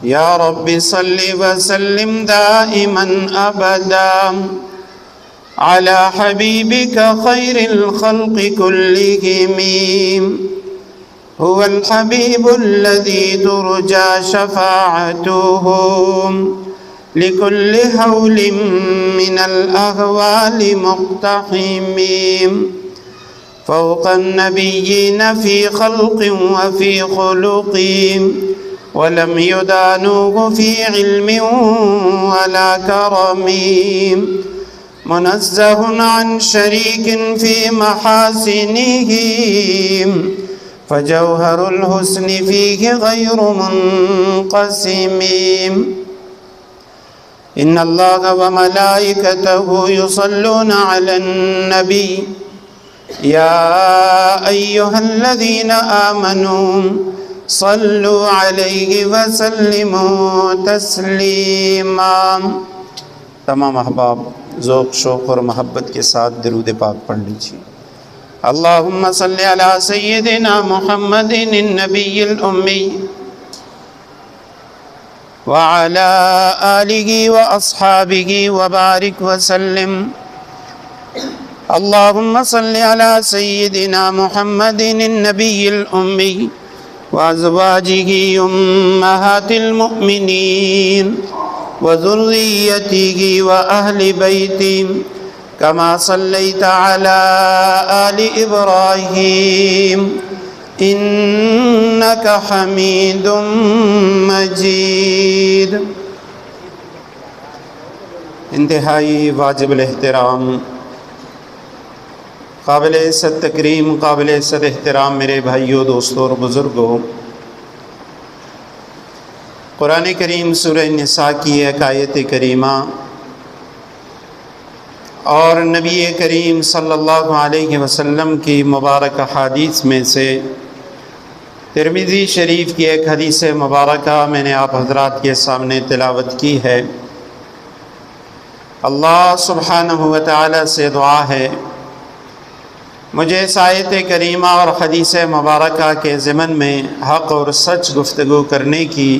یا رب صل وسلم دائما ابدا على حبيبك خير الخلق كلهم هو الحبيب الذي ترجى شفاعته لكل هول من الأهوال مقتحم فوق النبيين في خلق وفي خلق ولم يدانوه في علم ولا كرم منزه عن شريك في محاسنه فجوهر الحسن فيه غير منقسم إن الله وملائكته يصلون على النبي يا أيها الذين آمنوا صلوا عليه وسلموا تسلیما۔ تمام احباب ذوق شوق اور محبت کے ساتھ درود پاک پڑھ لیجیے۔ اللہم صل علی سیدنا محمد النبی الامی وعلى آلہ واصحابہ وبارک وسلم۔ اللہم صل علی سیدنا محمد النبی الامی وازواجہ امہات المؤمنین وذریتہ واہل بیتہ کما صلیت علی آل ابراہیم انک حمید مجید۔ انتہائی واجب الاحترام، قابل عزت تکریم، قابل عزت احترام میرے بھائیوں، دوستوں اور بزرگوں، قرآن کریم سورہ نساء کی ایک آیت کریمہ اور نبی کریم صلی اللہ علیہ وسلم کی مبارک احادیث میں سے ترمذی شریف کی ایک حدیث مبارکہ میں نے آپ حضرات کے سامنے تلاوت کی ہے۔ اللہ سبحانہ و تعالی سے دعا ہے مجھے اس آیت کریمہ اور حدیث مبارکہ کے ضمن میں حق اور سچ گفتگو کرنے کی،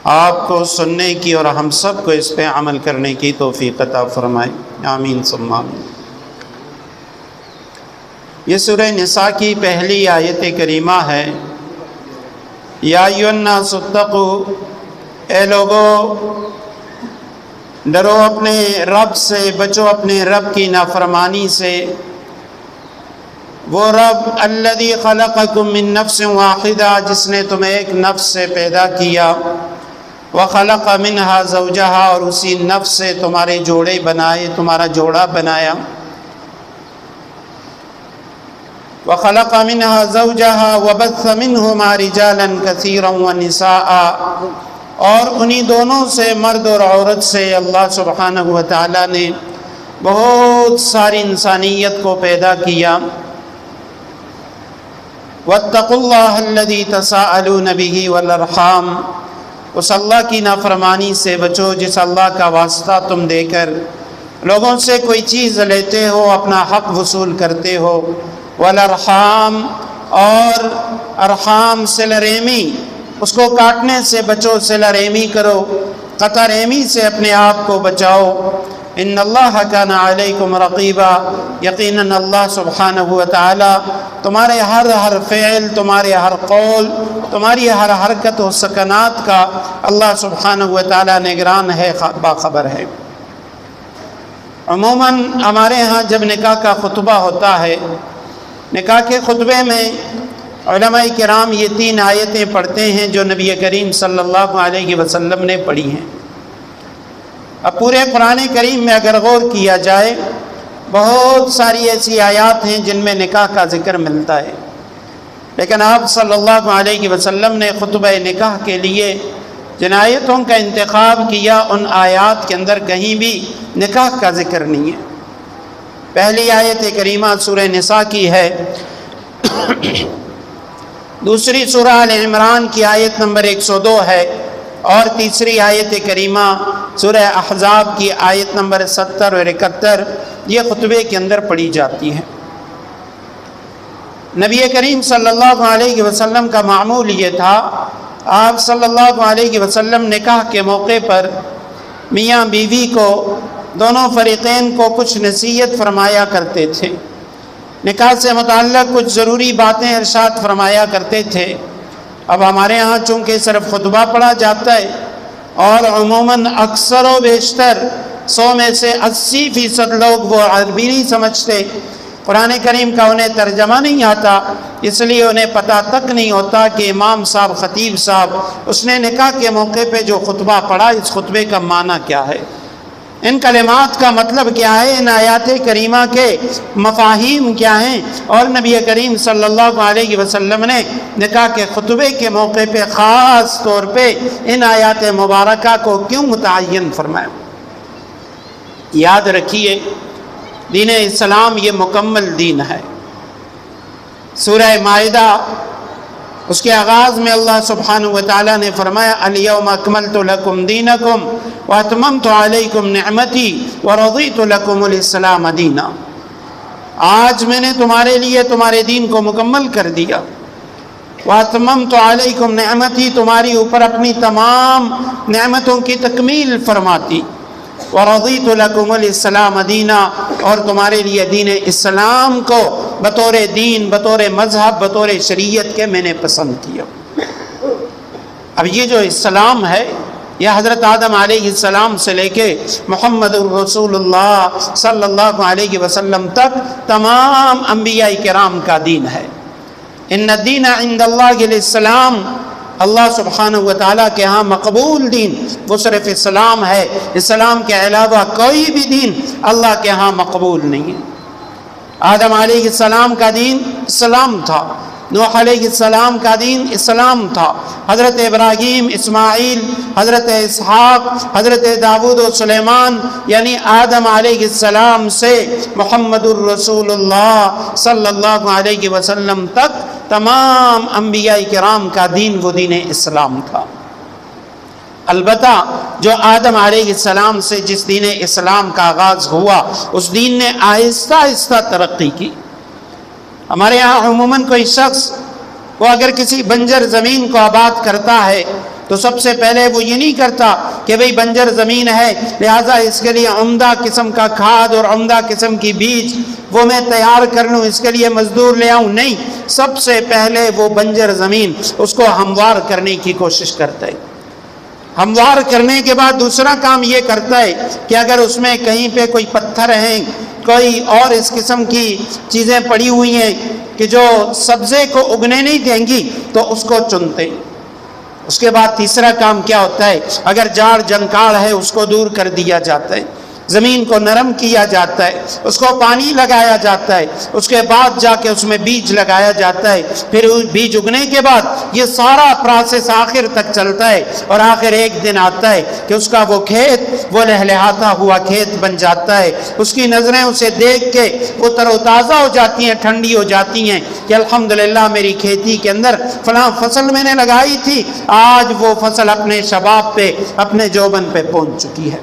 آپ کو سننے کی اور ہم سب کو اس پہ عمل کرنے کی توفیق عطا فرمائے، آمین ثم آمین۔ یہ سورہ نساء کی پہلی آیت کریمہ ہے۔ یا ایھا الناس اتقوا، اے لوگو ڈرو اپنے رب سے، بچو اپنے رب کی نافرمانی سے۔ وہ رب الذی خلقکم من نفس واحدہ، جس نے تمہیں ایک نفس سے پیدا کیا، وخلق منہا زوجہا، اور اسی نفس سے تمہارے جوڑے بنائے، تمہارا جوڑا بنایا۔ وخلق منہا زوجہا وبث منہما رجالا کثیرا ونساء، اور انہی دونوں سے، مرد اور عورت سے، اللہ سبحانہ و تعالی نے بہت ساری انسانیت کو پیدا کیا۔ واتقوا اللہ الذی تساءلون بہ والارحام، اس اللہ کی نافرمانی سے بچو جس اللہ کا واسطہ تم دے کر لوگوں سے کوئی چیز لیتے ہو، اپنا حق وصول کرتے ہو۔ والارحام، اور ارحام صلہ رحمی، اس کو کاٹنے سے بچو، صلہ رحمی کرو، قطع رحمی سے اپنے آپ کو بچاؤ۔ ان اللہ کان علیکم رقیبا، یقیناً اللہ سبحانہ و تعالی تمہارے ہر فعل، تمہارے ہر قول، تمہاری ہر حرکت و سکنات کا اللہ سبحانہ و تعالی نگران ہے، باخبر ہے۔ عموماً ہمارے ہاں جب نکاح کا خطبہ ہوتا ہے، نکاح کے خطبے میں علماء کرام یہ 3 آیتیں پڑھتے ہیں جو نبی کریم صلی اللہ علیہ وسلم نے پڑھی ہیں۔ اب پورے قرآن کریم میں اگر غور کیا جائے، بہت ساری ایسی آیات ہیں جن میں نکاح کا ذکر ملتا ہے، لیکن آپ صلی اللہ علیہ وسلم نے خطبہ نکاح کے لیے جن آیتوں کا انتخاب کیا، ان آیات کے اندر کہیں بھی نکاح کا ذکر نہیں ہے۔ پہلی آیت کریمہ سورہ نساء کی ہے، دوسری سورہ آل عمران کی آیت نمبر 102 ہے، اور تیسری آیت کریمہ سورہ احزاب کی آیت نمبر 70 اور 71 یہ خطبے کے اندر پڑھی جاتی ہے۔ نبی کریم صلی اللہ علیہ وسلم کا معمول یہ تھا، آپ صلی اللہ علیہ وسلم نکاح کے موقع پر میاں بیوی کو دونوں فریقین کو کچھ نصیحت فرمایا کرتے تھے، نکاح سے متعلق کچھ ضروری باتیں ارشاد فرمایا کرتے تھے۔ اب ہمارے ہاں چونکہ صرف خطبہ پڑھا جاتا ہے اور عموماً اکثر و بیشتر 100 میں سے 80% لوگ وہ عربی نہیں سمجھتے، قرآن کریم کا انہیں ترجمہ نہیں آتا، اس لیے انہیں پتہ تک نہیں ہوتا کہ امام صاحب، خطیب صاحب، اس نے نکاح کے موقع پہ جو خطبہ پڑھا اس خطبے کا معنی کیا ہے، ان کلمات کا مطلب کیا ہے، ان آیات کریمہ کے مفاہیم کیا ہیں، اور نبی کریم صلی اللہ علیہ وسلم نے نکاح کے خطبے کے موقع پہ خاص طور پہ ان آیات مبارکہ کو کیوں متعین فرمایا۔ یاد رکھیے دین اسلام یہ مکمل دین ہے۔ سورہ مائدہ اس کے آغاز میں اللہ سبحانہ وتعالی نے فرمایا الیوم اکملت لکم دینکم واتممت علیکم نعمتی ورضیت لکم الاسلام دینا، آج میں نے تمہارے لیے تمہارے دین کو مکمل کر دیا، واتممت علیکم نعمتی، تمہاری اوپر اپنی تمام نعمتوں کی تکمیل فرماتی، ورضیت لکم الاسلام دینا، اور تمہارے لیے دین اسلام کو بطور دین، بطور مذہب، بطور شریعت کے میں نے پسند کیا۔ اب یہ جو اسلام ہے یہ حضرت آدم علیہ السلام سے لے کے محمد الرسول اللہ صلی اللہ علیہ وسلم تک تمام انبیاء کرام کا دین ہے۔ ان الدین عند اللہ الاسلام، اللہ سبحانہ وتعالیٰ کے ہاں مقبول دین وہ صرف اسلام ہے، اسلام کے علاوہ کوئی بھی دین اللہ کے ہاں مقبول نہیں ہے۔ آدم علیہ السلام کا دین اسلام تھا، نوح علیہ السلام کا دین اسلام تھا، حضرت ابراہیم، اسماعیل، حضرت اسحاق، حضرت داؤد و سلیمان، یعنی آدم علیہ السلام سے محمد الرسول اللہ صلی اللہ علیہ وسلم تک تمام انبیاء کرام کا دین وہ دین اسلام تھا۔ البتہ جو آدم علیہ السلام سے جس دین اسلام کا آغاز ہوا اس دین نے آہستہ آہستہ ترقی کی۔ ہمارے یہاں عموماً کوئی شخص وہ اگر کسی بنجر زمین کو آباد کرتا ہے تو سب سے پہلے وہ یہ نہیں کرتا کہ بھئی بنجر زمین ہے لہٰذا اس کے لیے عمدہ قسم کا کھاد اور عمدہ قسم کی بیج وہ میں تیار کر لوں، اس کے لیے مزدور لے آؤں، نہیں، سب سے پہلے وہ بنجر زمین اس کو ہموار کرنے کی کوشش کرتا ہے۔ ہموار کرنے کے بعد دوسرا کام یہ کرتا ہے کہ اگر اس میں کہیں پہ کوئی پتھر ہیں، کوئی اور اس قسم کی چیزیں پڑی ہوئی ہیں کہ جو سبزے کو اگنے نہیں دیں گی تو اس کو چنتے۔ اس کے بعد تیسرا کام کیا ہوتا ہے، اگر جاڑ جنکاڑ ہے اس کو دور کر دیا جاتا ہے، زمین کو نرم کیا جاتا ہے، اس کو پانی لگایا جاتا ہے، اس کے بعد جا کے اس میں بیج لگایا جاتا ہے، پھر بیج اگنے کے بعد یہ سارا پروسیس آخر تک چلتا ہے اور آخر ایک دن آتا ہے کہ اس کا وہ کھیت وہ لہلہاتا ہوا کھیت بن جاتا ہے، اس کی نظریں اسے دیکھ کے وہ تر و تازہ ہو جاتی ہیں، ٹھنڈی ہو جاتی ہیں کہ الحمدللہ میری کھیتی کے اندر فلاں فصل میں نے لگائی تھی، آج وہ فصل اپنے شباب پہ، اپنے جوبن پہ پہنچ چکی ہے۔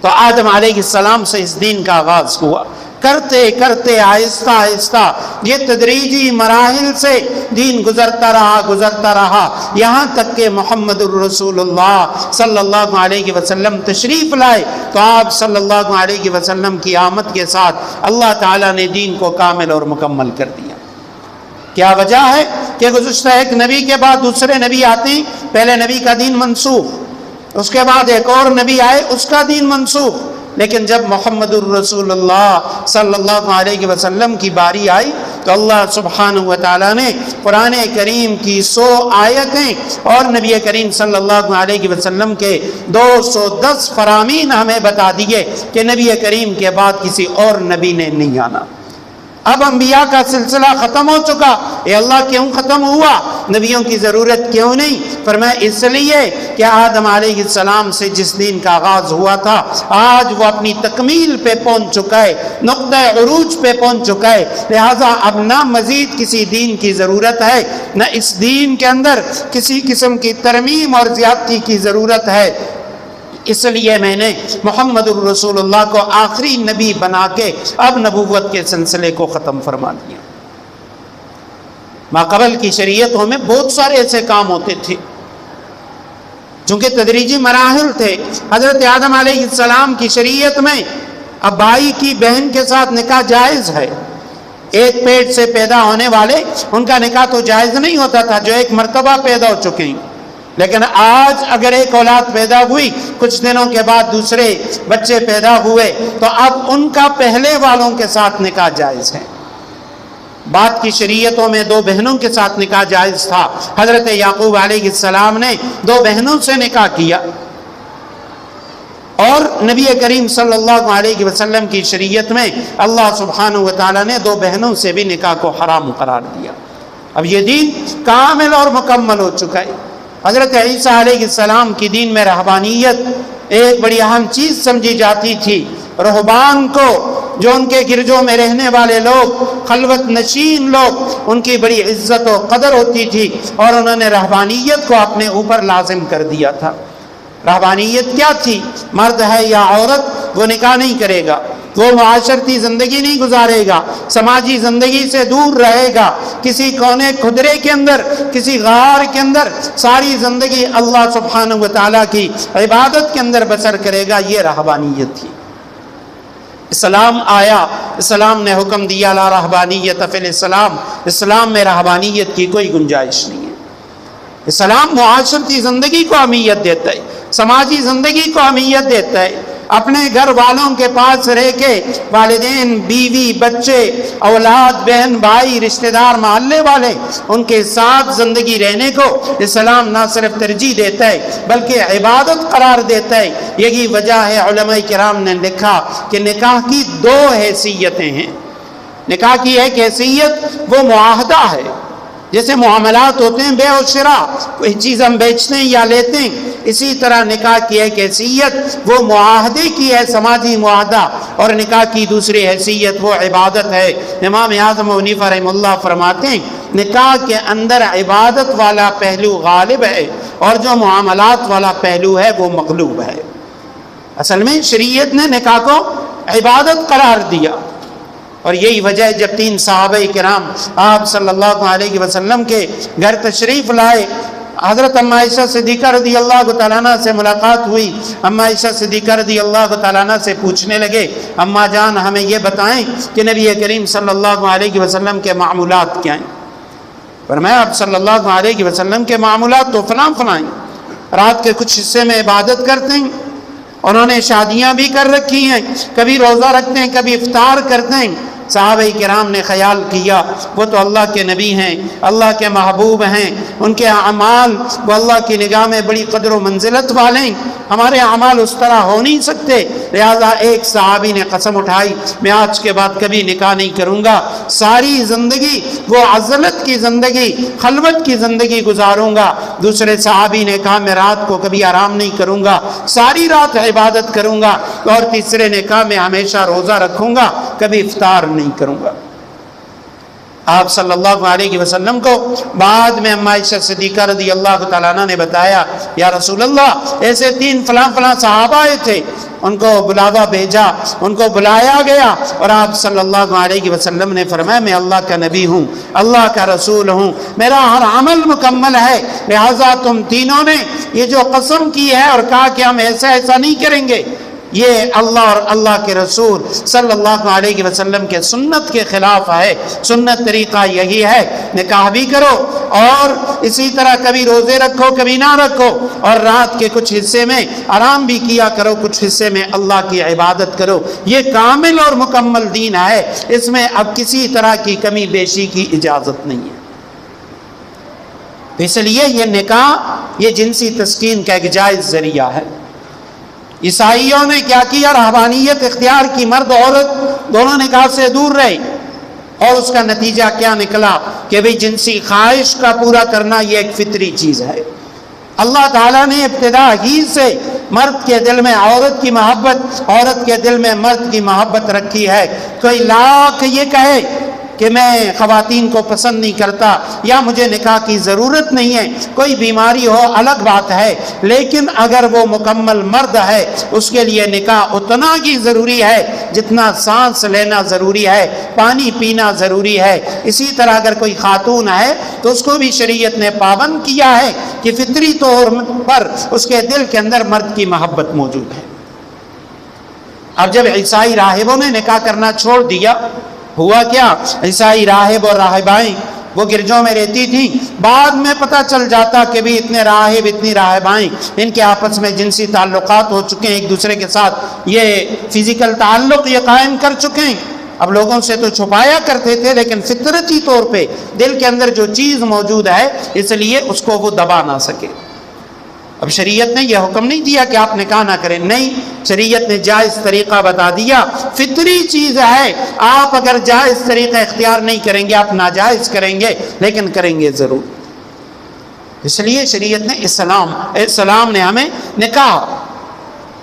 تو آدم علیہ السلام سے اس دین کا آغاز ہوا، کرتے کرتے آہستہ آہستہ یہ تدریجی مراحل سے دین گزرتا رہا یہاں تک کہ محمد الرسول اللہ صلی اللہ علیہ وسلم تشریف لائے تو آپ صلی اللہ علیہ وسلم کی آمد کے ساتھ اللہ تعالیٰ نے دین کو کامل اور مکمل کر دیا۔ کیا وجہ ہے کہ گزشتہ ایک نبی کے بعد دوسرے نبی آتے ہیں، پہلے نبی کا دین منسوخ، اس کے بعد ایک اور نبی آئے اس کا دین منسوخ، لیکن جب محمد الرسول اللہ صلی اللہ علیہ وسلم کی باری آئی تو اللہ سبحانہ وتعالیٰ نے قرآن کریم کی 100 آیتیں اور نبی کریم صلی اللہ علیہ وسلم کے 210 فرامین ہمیں بتا دیے کہ نبی کریم کے بعد کسی اور نبی نے نہیں آنا۔ اب انبیاء کا سلسلہ ختم ہو چکا، اے اللہ کیوں ختم ہوا، نبیوں کی ضرورت کیوں نہیں؟ فرمایا اس لیے کہ آدم علیہ السلام سے جس دین کا آغاز ہوا تھا آج وہ اپنی تکمیل پہ پہنچ چکا ہے، نقطہ عروج پہ پہنچ چکا ہے، لہٰذا اب نہ مزید کسی دین کی ضرورت ہے، نہ اس دین کے اندر کسی قسم کی ترمیم اور زیادتی کی ضرورت ہے۔ اس لیے میں نے محمد الرسول اللہ کو آخری نبی بنا کے اب نبوت کے سلسلے کو ختم فرما دیا۔ ماقبل کی شریعتوں میں بہت سارے ایسے کام ہوتے تھے، چونکہ تدریجی مراحل تھے۔ حضرت آدم علیہ السلام کی شریعت میں اب بھائی کی بہن کے ساتھ نکاح جائز ہے، ایک پیٹ سے پیدا ہونے والے ان کا نکاح تو جائز نہیں ہوتا تھا جو ایک مرتبہ پیدا ہو چکے ہیں، لیکن آج اگر ایک اولاد پیدا ہوئی، کچھ دنوں کے بعد دوسرے بچے پیدا ہوئے، تو اب ان کا پہلے والوں کے ساتھ نکاح جائز ہے۔ بعد کی شریعتوں میں دو بہنوں کے ساتھ نکاح جائز تھا۔ حضرت یعقوب علیہ السلام نے دو بہنوں سے نکاح کیا، اور نبی کریم صلی اللہ علیہ وسلم کی شریعت میں اللہ سبحانہ و تعالیٰ نے دو بہنوں سے بھی نکاح کو حرام قرار دیا۔ اب یہ دین کامل اور مکمل ہو چکا ہے۔ حضرت عیسیٰ علیہ السلام کی دین میں رہبانیت ایک بڑی اہم چیز سمجھی جاتی تھی۔ رہبان کو، جو ان کے گرجوں میں رہنے والے لوگ، خلوت نشین لوگ، ان کی بڑی عزت و قدر ہوتی تھی، اور انہوں نے رہبانیت کو اپنے اوپر لازم کر دیا تھا۔ رہبانیت کیا تھی؟ مرد ہے یا عورت، وہ نکاح نہیں کرے گا، وہ معاشرتی زندگی نہیں گزارے گا، سماجی زندگی سے دور رہے گا، کسی کونے کھدرے کے اندر، کسی غار کے اندر ساری زندگی اللہ سبحانہ و تعالیٰ کی عبادت کے اندر بسر کرے گا۔ یہ رہبانیت تھی۔ اسلام آیا، اسلام نے حکم دیا لا رہبانیت فی الاسلام، اسلام میں رہبانیت کی کوئی گنجائش نہیں ہے۔ اسلام معاشرتی زندگی کو اہمیت دیتا ہے، سماجی زندگی کو اہمیت دیتا ہے۔ اپنے گھر والوں کے پاس رہ کے والدین، بیوی، بچے، اولاد، بہن، بھائی، رشتہ دار، محلے والے، ان کے ساتھ زندگی رہنے کو اسلام نہ صرف ترجیح دیتا ہے بلکہ عبادت قرار دیتا ہے۔ یہی وجہ ہے علماء کرام نے لکھا کہ نکاح کی دو حیثیتیں ہیں۔ نکاح کی ایک حیثیت وہ معاہدہ ہے، جیسے معاملات ہوتے ہیں بے و شراء، کوئی چیز ہم بیچتے ہیں یا لیتے ہیں، اسی طرح نکاح کی ایک حیثیت وہ معاہدے کی ہے، سماجی معاہدہ، اور نکاح کی دوسری حیثیت وہ عبادت ہے۔ امام اعظم ابو حنیفہ رحمہ اللہ فرماتے ہیں نکاح کے اندر عبادت والا پہلو غالب ہے، اور جو معاملات والا پہلو ہے وہ مغلوب ہے۔ اصل میں شریعت نے نکاح کو عبادت قرار دیا، اور یہی وجہ ہے جب تین صحابہ کرام آپ صلی اللہ علیہ وسلم کے گھر تشریف لائے، حضرت اماں عائشہ صدیقہ رضی اللہ تعالیٰ عنہ سے ملاقات ہوئی۔ اماں عائشہ صدیقہ رضی اللہ تعالیٰ عنہ سے پوچھنے لگے، اماں جان ہمیں یہ بتائیں کہ نبی کریم صلی اللہ علیہ وسلم کے معمولات کیا ہیں؟ فرمایا آپ صلی اللہ علیہ وسلم کے معمولات تو فلاں فلاں ہیں، رات کے کچھ حصے میں عبادت کرتے ہیں، انہوں نے شادیاں بھی کر رکھی ہیں، کبھی روزہ رکھتے ہیں، کبھی افطار کرتے ہیں۔ صحابہ کرام نے خیال کیا وہ تو اللہ کے نبی ہیں، اللہ کے محبوب ہیں، ان کے اعمال وہ اللہ کی نگاہ میں بڑی قدر و منزلت والے ہیں، ہمارے اعمال اس طرح ہو نہیں سکتے۔ لہذا ایک صحابی نے قسم اٹھائی میں آج کے بعد کبھی نکاح نہیں کروں گا، ساری زندگی وہ عزلت کی زندگی، خلوت کی زندگی گزاروں گا۔ دوسرے صحابی نے کہا میں رات کو کبھی آرام نہیں کروں گا، ساری رات عبادت کروں گا، اور تیسرے نے کہا میں ہمیشہ روزہ رکھوں گا، کبھی افطار نہیں کروں گا۔ آپ صلی اللہ علیہ وسلم کو بعد میں اماں عائشہ صدیقہ رضی اللہ تعالیٰ عنہ نے بتایا یا رسول اللہ ایسے تین فلاں فلاں صحابہ آئے تھے، ان کو بلاوا بھیجا، ان کو بلایا گیا، اور آپ صلی اللہ علیہ وسلم نے فرمایا میں اللہ کا نبی ہوں، اللہ کا رسول ہوں، میرا ہر عمل مکمل ہے، لہٰذا تم تینوں نے یہ جو قسم کی ہے اور کہا کہ ہم ایسا ایسا نہیں کریں گے، یہ اللہ اور اللہ کے رسول صلی اللہ علیہ وسلم کے سنت کے خلاف ہے۔ سنت طریقہ یہی ہے نکاح بھی کرو اور اسی طرح کبھی روزے رکھو کبھی نہ رکھو، اور رات کے کچھ حصے میں آرام بھی کیا کرو، کچھ حصے میں اللہ کی عبادت کرو۔ یہ کامل اور مکمل دین ہے، اس میں اب کسی طرح کی کمی بیشی کی اجازت نہیں ہے۔ اس لیے یہ نکاح یہ جنسی تسکین کا ایک جائز ذریعہ ہے۔ عیسائیوں نے کیا کیا؟ رہبانیت اختیار کی، مرد عورت دونوں نکاح سے دور رہے، اور اس کا نتیجہ کیا نکلا کہ بھئی جنسی خواہش کا پورا کرنا یہ ایک فطری چیز ہے۔ اللہ تعالیٰ نے ابتدا ہی سے مرد کے دل میں عورت کی محبت، عورت کے دل میں مرد کی محبت رکھی ہے۔ کوئی لاکھ یہ کہے کہ میں خواتین کو پسند نہیں کرتا یا مجھے نکاح کی ضرورت نہیں ہے، کوئی بیماری ہو الگ بات ہے، لیکن اگر وہ مکمل مرد ہے اس کے لیے نکاح اتنا ہی ضروری ہے جتنا سانس لینا ضروری ہے، پانی پینا ضروری ہے۔ اسی طرح اگر کوئی خاتون ہے تو اس کو بھی شریعت نے پابند کیا ہے کہ فطری طور پر اس کے دل کے اندر مرد کی محبت موجود ہے۔ اب جب عیسائی راہبوں نے نکاح کرنا چھوڑ دیا، ہوا کیا؟ عیسائی راہب اور راہبائیں وہ گرجوں میں رہتی تھیں، بعد میں پتہ چل جاتا کہ بھی اتنے راہب اتنی راہبائیں ان کے آپس میں جنسی تعلقات ہو چکے ہیں، ایک دوسرے کے ساتھ یہ فزیکل تعلق یہ قائم کر چکے ہیں۔ اب لوگوں سے تو چھپایا کرتے تھے، لیکن فطرتی طور پہ دل کے اندر جو چیز موجود ہے اس لیے اس کو وہ دبا نہ سکے۔ اب شریعت نے یہ حکم نہیں دیا کہ آپ نکاح نہ کریں، نہیں، شریعت نے جائز طریقہ بتا دیا۔ فطری چیز ہے، آپ اگر جائز طریقہ اختیار نہیں کریں گے آپ ناجائز کریں گے، لیکن کریں گے ضرور۔ اس لیے شریعت نے اسلام نے ہمیں نکاح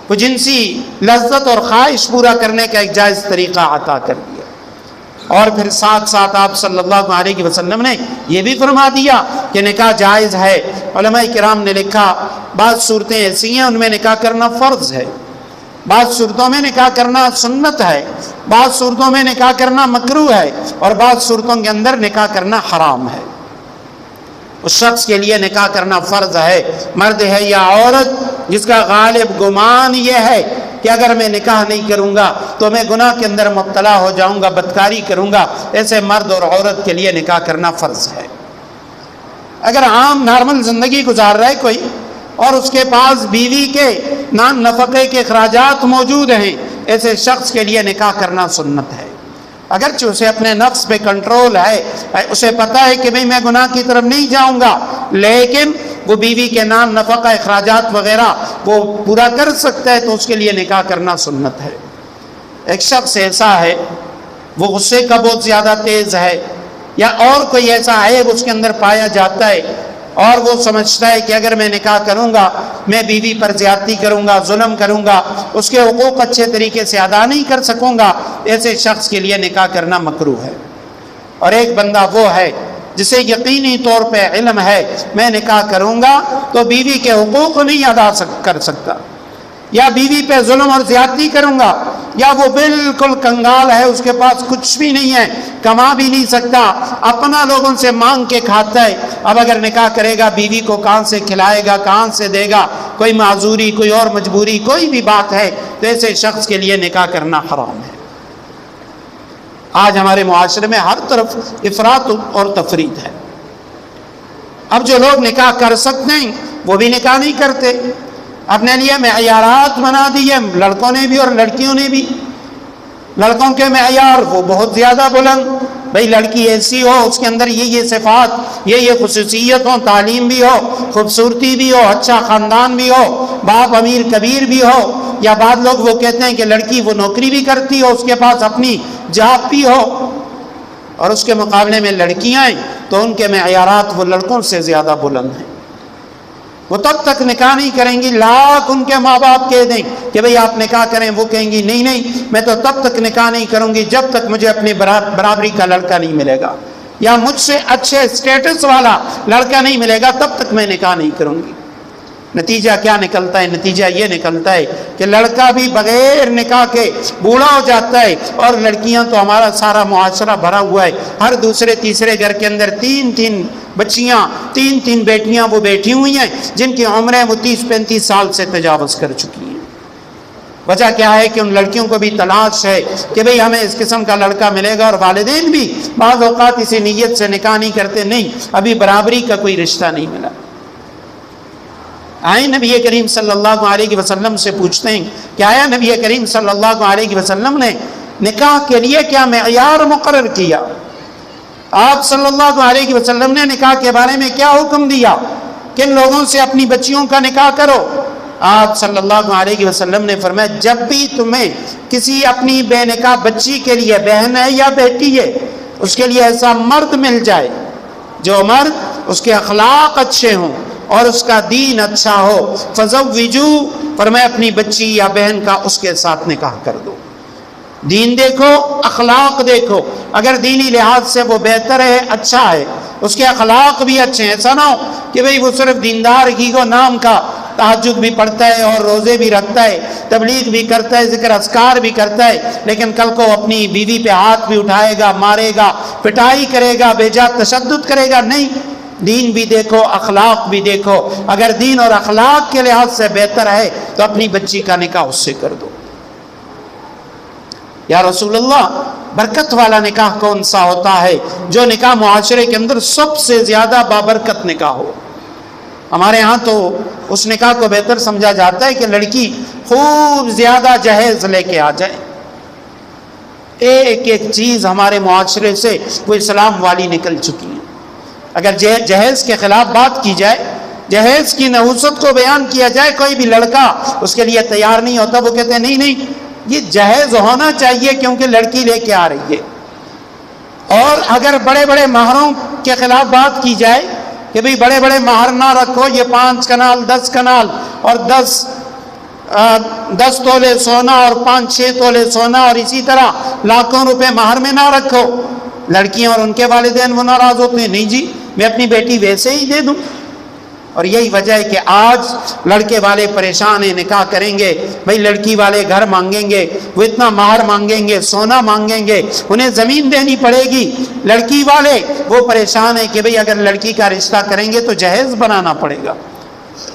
کو جنسی لذت اور خواہش پورا کرنے کا ایک جائز طریقہ عطا کر دیا، اور پھر ساتھ ساتھ آپ صلی اللہ علیہ وسلم نے یہ بھی فرما دیا کہ نکاح جائز ہے۔ علماء کرام نے لکھا بعض صورتیں ایسی ہیں ان میں نکاح کرنا فرض ہے، بعض صورتوں میں نکاح کرنا سنت ہے، بعض صورتوں میں نکاح کرنا مکروہ ہے، اور بعض صورتوں کے اندر نکاح کرنا حرام ہے۔ اس شخص کے لیے نکاح کرنا فرض ہے، مرد ہے یا عورت، جس کا غالب گمان یہ ہے کہ اگر میں نکاح نہیں کروں گا تو میں گناہ کے اندر مبتلا ہو جاؤں گا، بدکاری کروں گا، ایسے مرد اور عورت کے لیے نکاح کرنا فرض ہے۔ اگر عام نارمل زندگی گزار رہا ہے کوئی اور اس کے پاس بیوی کے نان نفقے کے اخراجات موجود ہیں، ایسے شخص کے لیے نکاح کرنا سنت ہے۔ اگرچہ اسے اپنے نفس پہ کنٹرول ہے، اسے پتہ ہے کہ میں گناہ کی طرف نہیں جاؤں گا، لیکن وہ بیوی کے نام نفقہ اخراجات وغیرہ وہ پورا کر سکتا ہے تو اس کے لیے نکاح کرنا سنت ہے۔ ایک شخص ایسا ہے وہ غصے کا بہت زیادہ تیز ہے، یا اور کوئی ایسا عیب اس کے اندر پایا جاتا ہے اور وہ سمجھتا ہے کہ اگر میں نکاح کروں گا میں بیوی پر زیادتی کروں گا، ظلم کروں گا، اس کے حقوق اچھے طریقے سے ادا نہیں کر سکوں گا، ایسے شخص کے لیے نکاح کرنا مکروہ ہے۔ اور ایک بندہ وہ ہے جسے یقینی طور پہ علم ہے میں نکاح کروں گا تو بیوی کے حقوق نہیں ادا کر سکتا، یا بیوی پہ ظلم اور زیادتی کروں گا، یا وہ بالکل کنگال ہے، اس کے پاس کچھ بھی نہیں ہے، کما بھی نہیں سکتا، اپنا لوگوں سے مانگ کے کھاتا ہے، اب اگر نکاح کرے گا بیوی کو کہاں سے کھلائے گا، کہاں سے دے گا، کوئی معذوری کوئی اور مجبوری کوئی بھی بات ہے تو ایسے شخص کے لیے نکاح کرنا حرام ہے۔ آج ہمارے معاشرے میں ہر طرف افراط اور تفرید ہے۔ اب جو لوگ نکاح کر سکتے ہیں وہ بھی نکاح نہیں کرتے، اپنے لیے معیارات بنا دیے، لڑکوں نے بھی اور لڑکیوں نے بھی۔ لڑکوں کے معیار وہ بہت زیادہ بلند، بھئی لڑکی ایسی ہو، اس کے اندر یہ صفات یہ خصوصیت ہو، تعلیم بھی ہو، خوبصورتی بھی ہو، اچھا خاندان بھی ہو، باپ امیر کبیر بھی ہو، یا بعض لوگ وہ کہتے ہیں کہ لڑکی وہ نوکری بھی کرتی ہو، اس کے پاس اپنی جاب بھی ہو، اور اس کے مقابلے میں لڑکیاں ہیں تو ان کے معیارات وہ لڑکوں سے زیادہ بلند ہیں۔ وہ تب تک نکاح نہیں کریں گی، لاکھ ان کے ماں باپ کہہ دیں کہ بھئی آپ نکاح کریں، وہ کہیں گی نہیں نہیں میں تو تب تک نکاح نہیں کروں گی جب تک مجھے اپنی برابری کا لڑکا نہیں ملے گا، یا مجھ سے اچھے سٹیٹس والا لڑکا نہیں ملے گا تب تک میں نکاح نہیں کروں گی۔ نتیجہ کیا نکلتا ہے؟ نتیجہ یہ نکلتا ہے کہ لڑکا بھی بغیر نکاح کے بوڑھا ہو جاتا ہے، اور لڑکیاں تو ہمارا سارا معاشرہ بھرا ہوا ہے، ہر دوسرے تیسرے گھر کے اندر تین بچیاں، تین بیٹیاں وہ بیٹھی ہوئی ہیں جن کی عمریں وہ 30-35 سال سے تجاوز کر چکی ہیں۔ وجہ کیا ہے کہ ان لڑکیوں کو بھی تلاش ہے کہ بھئی ہمیں اس قسم کا لڑکا ملے گا، اور والدین بھی بعض اوقات اسی نیت سے نکاح نہیں کرتے، نہیں ابھی برابری کا کوئی رشتہ نہیں ملا۔ آئے نبی کریم صلی اللہ علیہ وسلم سے پوچھتے ہیں کہ آیا نبی کریم صلی اللہ علیہ وسلم نے نکاح کے لیے کیا معیار مقرر کیا؟ آپ صلی اللہ علیہ وسلم نے نکاح کے بارے میں کیا حکم دیا؟ کن لوگوں سے اپنی بچیوں کا نکاح کرو؟ آپ صلی اللہ علیہ وسلم نے فرمایا جب بھی تمہیں کسی اپنی بے نکاح بچی کے لیے، بہن ہے یا بیٹی ہے، اس کے لیے ایسا مرد مل جائے جو مرد اس کے اخلاق اچھے ہوں اور اس کا دین اچھا ہو، فزوجو، فرمایا اپنی بچی یا بہن کا اس کے ساتھ نکاح کر دو۔ دین دیکھو، اخلاق دیکھو، اگر دینی لحاظ سے وہ بہتر ہے، اچھا ہے، اس کے اخلاق بھی اچھے ہیں، ایسا نہ ہو کہ بھئی وہ صرف دیندار کی کو نام کا، تہجد بھی پڑھتا ہے اور روزے بھی رکھتا ہے، تبلیغ بھی کرتا ہے، ذکر اذکار بھی کرتا ہے، لیکن کل کو اپنی بیوی پہ ہاتھ بھی اٹھائے گا، مارے گا، پٹائی کرے گا، بے جا تشدد کرے گا، نہیں، دین بھی دیکھو، اخلاق بھی دیکھو، اگر دین اور اخلاق کے لحاظ سے بہتر ہے تو اپنی بچی کا نکاح اس سے کر دو۔ یا رسول اللہ، برکت والا نکاح کون سا ہوتا ہے؟ جو نکاح معاشرے کے اندر سب سے زیادہ بابرکت نکاح ہو۔ ہمارے ہاں تو اس نکاح کو بہتر سمجھا جاتا ہے کہ لڑکی خوب زیادہ جہیز لے کے آ جائے۔ ایک ایک چیز ہمارے معاشرے سے وہ اسلام والی نکل چکی ہے۔ اگر جہیز کے خلاف بات کی جائے، جہیز کی نحوست کو بیان کیا جائے، کوئی بھی لڑکا اس کے لیے تیار نہیں ہوتا، وہ کہتے ہیں نہیں نہیں یہ جہیز ہونا چاہیے کیونکہ لڑکی لے کے آ رہی ہے۔ اور اگر بڑے بڑے مہروں کے خلاف بات کی جائے کہ بھئی بڑے بڑے مہر نہ رکھو، یہ 5 کنال 10 کنال اور 10 تولے سونا اور 5-6 تولے سونا اور اسی طرح لاکھوں روپے مہر میں نہ رکھو، لڑکیاں اور ان کے والدین وہ ناراض ہوتے ہیں، نہیں جی میں اپنی بیٹی ویسے ہی دے دوں۔ اور یہی وجہ ہے کہ آج لڑکے والے پریشان ہیں، نکاح کریں گے بھئی لڑکی والے گھر مانگیں گے، وہ اتنا مہر مانگیں گے، سونا مانگیں گے، انہیں زمین دینی پڑے گی، لڑکی والے وہ پریشان ہیں کہ بھئی اگر لڑکی کا رشتہ کریں گے تو جہیز بنانا پڑے گا،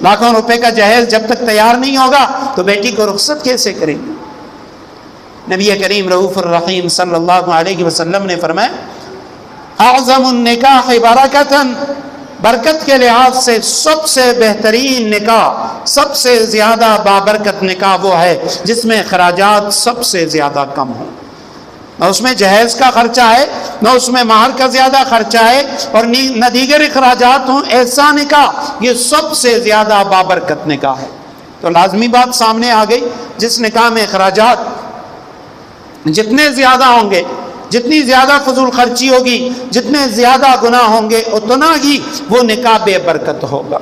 لاکھوں روپے کا جہیز جب تک تیار نہیں ہوگا تو بیٹی کو رخصت کیسے کریں گے؟ نبی کریم رؤوف الرحیم صلی اللہ علیہ وسلم نے فرمایا اعظم النکاح برکتاً، برکت کے لحاظ سے سب سے بہترین نکاح، سب سے زیادہ بابرکت نکاح وہ ہے جس میں اخراجات سب سے زیادہ کم ہوں، نہ اس میں جہیز کا خرچہ ہے، نہ اس میں مہر کا زیادہ خرچہ ہے، اور نہ دیگر اخراجات ہوں، ایسا نکاح یہ سب سے زیادہ بابرکت نکاح ہے۔ تو لازمی بات سامنے آ گئی، جس نکاح میں اخراجات جتنے زیادہ ہوں گے، جتنی زیادہ فضول خرچی ہوگی، جتنے زیادہ گناہ ہوں گے، اتنا ہی وہ نکاح بے برکت ہوگا۔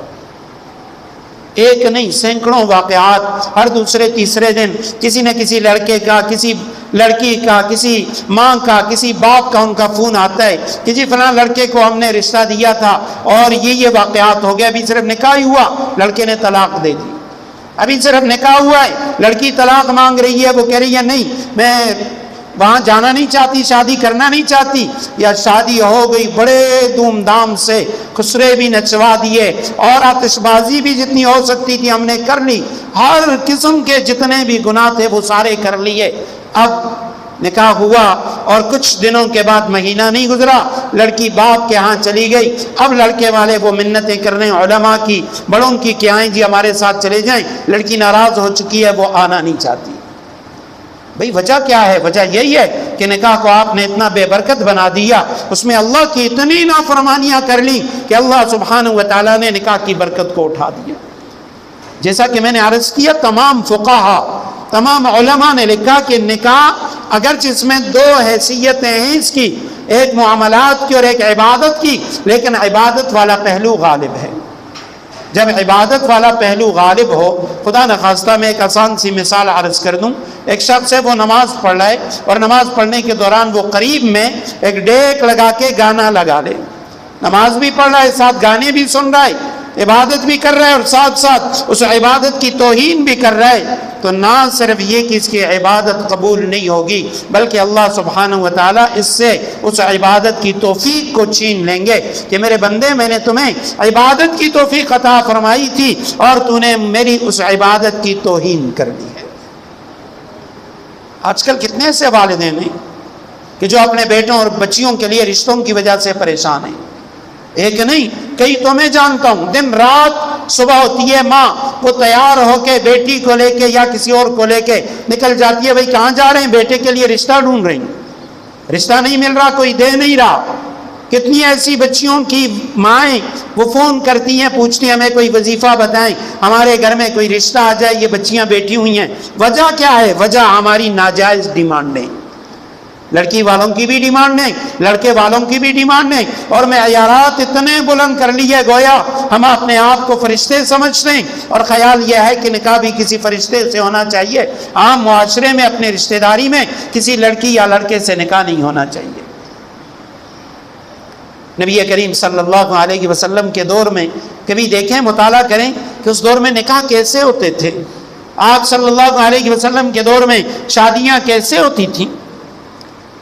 ایک نہیں سینکڑوں واقعات ہر دوسرے تیسرے دن کسی نہ کسی لڑکے کا، کسی لڑکی کا، کسی ماں کا، کسی باپ کا ان کا فون آتا ہے کہ جی فلاں لڑکے کو ہم نے رشتہ دیا تھا اور یہ واقعات ہو گیا، ابھی صرف نکاح ہی ہوا، لڑکے نے طلاق دے دی، ابھی صرف نکاح ہوا ہے، لڑکی طلاق مانگ رہی ہے، وہ کہہ رہی ہے نہیں میں وہاں جانا نہیں چاہتی، شادی کرنا نہیں چاہتی، یا شادی ہو گئی بڑے دھوم دھام سے، خسرے بھی نچوا دیے اور آتش بازی بھی جتنی ہو سکتی تھی ہم نے کر لی، ہر قسم کے جتنے بھی گناہ تھے وہ سارے کر لیے۔ اب نکاح ہوا اور کچھ دنوں کے بعد، مہینہ نہیں گزرا، لڑکی باپ کے ہاں چلی گئی۔ اب لڑکے والے وہ منتیں کر رہے ہیں علماء کی، بڑوں کی کہ آئیں جی ہمارے ساتھ چلے جائیں، لڑکی ناراض ہو چکی ہے، وہ آنا نہیں چاہتی۔ بھئی وجہ کیا ہے؟ وجہ یہی ہے کہ نکاح کو آپ نے اتنا بے برکت بنا دیا، اس میں اللہ کی اتنی نافرمانیاں کر لی کہ اللہ سبحانہ و تعالیٰ نے نکاح کی برکت کو اٹھا دیا۔ جیسا کہ میں نے عرض کیا، تمام فقہا، تمام علماء نے لکھا کہ نکاح اگرچہ اس میں 2 حیثیتیں ہیں اس کی، ایک معاملات کی اور ایک عبادت کی، لیکن عبادت والا پہلو غالب ہے۔ جب عبادت والا پہلو غالب ہو، خدا نخواستہ میں ایک آسان سی مثال عرض کر دوں، ایک شخص ہے وہ نماز پڑھ رہا ہے اور نماز پڑھنے کے دوران وہ قریب میں ایک ڈیک لگا کے گانا لگا لے، نماز بھی پڑھ رہا ہے، ساتھ گانے بھی سن رہا ہے، عبادت بھی کر رہا ہے اور ساتھ ساتھ اس عبادت کی توہین بھی کر رہا ہے، تو نہ صرف یہ کہ اس کی عبادت قبول نہیں ہوگی، بلکہ اللہ سبحانہ و تعالیٰ اس سے اس عبادت کی توفیق کو چھین لیں گے کہ میرے بندے میں نے تمہیں عبادت کی توفیق عطا فرمائی تھی اور تو نے میری اس عبادت کی توہین کر دی ہے۔ آج کل کتنے سے والدین ہیں کہ جو اپنے بیٹوں اور بچیوں کے لیے رشتوں کی وجہ سے پریشان ہیں، ایک نہیں کئی تو میں جانتا ہوں، دن رات صبح ہوتی ہے ماں وہ تیار ہو کے بیٹی کو لے کے یا کسی اور کو لے کے نکل جاتی ہے، بھئی کہاں جا رہے ہیں؟ بیٹے کے لیے رشتہ ڈھونڈ رہی ہیں، رشتہ نہیں مل رہا، کوئی دے نہیں رہا۔ کتنی ایسی بچیوں کی مائیں وہ فون کرتی ہیں، پوچھتی ہیں ہمیں کوئی وظیفہ بتائیں، ہمارے گھر میں کوئی رشتہ آ جائے، یہ بچیاں بیٹھی ہوئی ہیں۔ وجہ کیا ہے؟ وجہ ہماری ناجائز ڈیمانڈیں، لڑکی والوں کی بھی ڈیمانڈ نہیں، لڑکے والوں کی بھی ڈیمانڈ نہیں، اور معیارات اتنے بلند کر لیے گویا ہم اپنے آپ کو فرشتے سمجھتے ہیں، اور خیال یہ ہے کہ نکاح بھی کسی فرشتے سے ہونا چاہیے۔ عام معاشرے میں اپنے رشتہ داری میں کسی لڑکی یا لڑکے سے نکاح نہیں ہونا چاہیے۔ نبی کریم صلی اللہ علیہ وسلم کے دور میں کبھی دیکھیں، مطالعہ کریں کہ اس دور میں نکاح کیسے ہوتے تھے، آپ صلی اللہ علیہ وسلم کے دور میں شادیاں کیسے ہوتی تھیں۔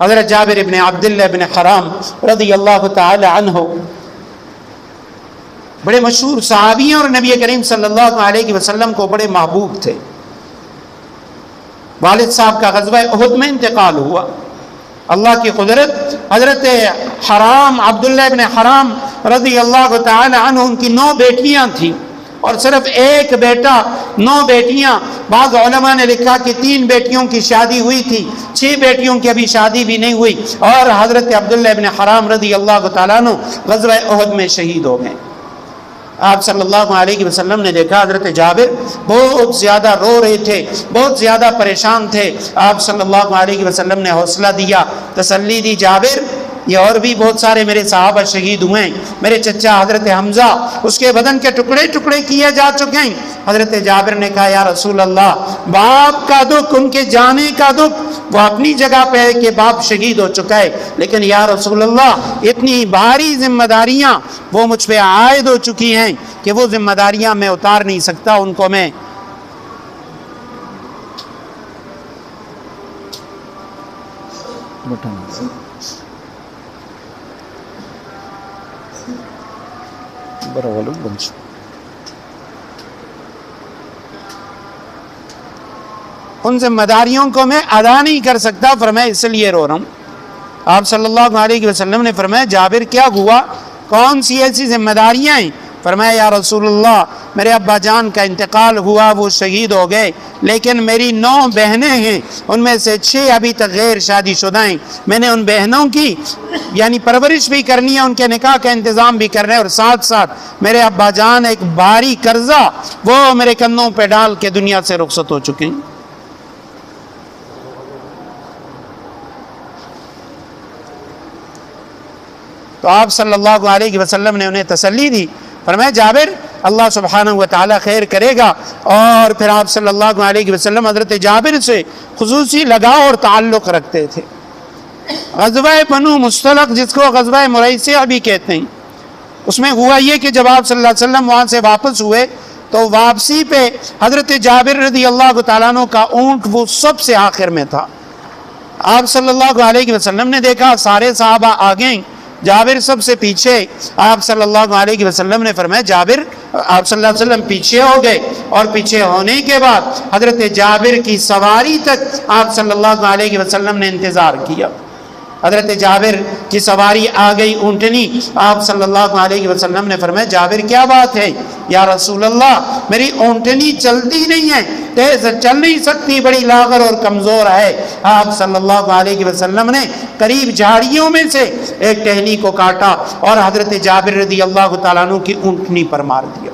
حضرت جابر ابن عبداللہ ابن حرام رضی اللہ تعالی عنہ بڑے مشہور صحابی ہیں اور نبی کریم صلی اللہ علیہ وسلم کو بڑے محبوب تھے۔ والد صاحب کا غزوہ احد میں انتقال ہوا، اللہ کی قدرت، حضرت حرام عبداللہ ابن حرام رضی اللہ تعالی عنہ، ان کی 9 بیٹیاں تھیں اور صرف ایک بیٹا، 9 بیٹیاں۔ بعض علماء نے لکھا کہ 3 بیٹیوں کی شادی ہوئی تھی، 6 بیٹیوں کی ابھی شادی بھی نہیں ہوئی، اور حضرت عبداللہ ابن حرام رضی اللہ تعالیٰ عنہ غزوہ احد میں شہید ہو گئے۔ آپ صلی اللہ علیہ وسلم نے دیکھا حضرت جابر بہت زیادہ رو رہے تھے، بہت زیادہ پریشان تھے۔ آپ صلی اللہ علیہ وسلم نے حوصلہ دیا، تسلی دی، جابر یہ اور بھی بہت سارے میرے صحابہ شہید ہوئے ہیں، میرے چچا حضرت حمزہ اس کے بدن کے ٹکڑے ٹکڑے کیے جا چکے ہیں۔ حضرت جابر نے کہا یا رسول اللہ، باپ کا دکھ، ان کے جانے کا دکھ وہ اپنی جگہ پہ ہے کہ باپ شہید ہو چکا ہے، لیکن یا رسول اللہ اتنی بھاری ذمہ داریاں وہ مجھ پہ عائد ہو چکی ہیں کہ وہ ذمہ داریاں میں اتار نہیں سکتا، ان کو میں ان ذمہ داریوں کو میں ادا نہیں کر سکتا، فرمایا اس لیے رو رہا ہوں۔ آپ صلی اللہ علیہ وسلم نے فرمایا جابر کیا ہوا، کون سی ایسی ذمہ داریاں ہیں؟ فرمایا یا رسول اللہ، میرے ابا جان کا انتقال ہوا، وہ شہید ہو گئے، لیکن میری 9 بہنیں ہیں، ان میں سے 6 ابھی تک غیر شادی شدہ ہیں، میں نے ان بہنوں کی یعنی پرورش بھی کرنی ہے، ان کے نکاح کا انتظام بھی کرنا ہے، اور ساتھ ساتھ میرے ابا جان ایک بھاری قرضہ وہ میرے کندھوں پہ ڈال کے دنیا سے رخصت ہو چکے ہیں۔ تو آپ صلی اللہ علیہ وسلم نے انہیں تسلی دی، فرمایا جابر اللہ سبحانہ و تعالی خیر کرے گا، اور پھر آپ صلی اللہ علیہ وسلم حضرت جابر سے خصوصی لگاؤ اور تعلق رکھتے تھے۔ غزوہ بنو مصطلق، جس کو غزوہ مریسیہ بھی کہتے ہیں، اس میں ہوا یہ کہ جب آپ صلی اللہ علیہ وسلم وہاں سے واپس ہوئے تو واپسی پہ حضرت جابر رضی اللہ تعالیٰ عنہ کا اونٹ وہ سب سے آخر میں تھا۔ آپ صلی اللہ علیہ وسلم نے دیکھا سارے صحابہ آگے، جابر سب سے پیچھے۔ آپ صلی اللہ علیہ وسلم نے فرمایا جابر، آپ صلی اللہ علیہ وسلم پیچھے ہو گئے، اور پیچھے ہونے کے بعد حضرت جابر کی سواری تک آپ صلی اللہ علیہ وسلم نے انتظار کیا۔ حضرت جابر کی سواری آ گئی اونٹنی، آپ صلی اللہ علیہ وسلم نے فرمایا جابر کیا بات ہے؟ یا رسول اللہ میری اونٹنی چلتی نہیں ہے، تیز چل نہیں سکتی، بڑی لاغر اور کمزور ہے۔ آپ صلی اللہ علیہ وسلم نے قریب جھاڑیوں میں سے ایک ٹہنی کو کاٹا اور حضرت جابر رضی اللہ تعالیٰ عنہ کی اونٹنی پر مار دیا۔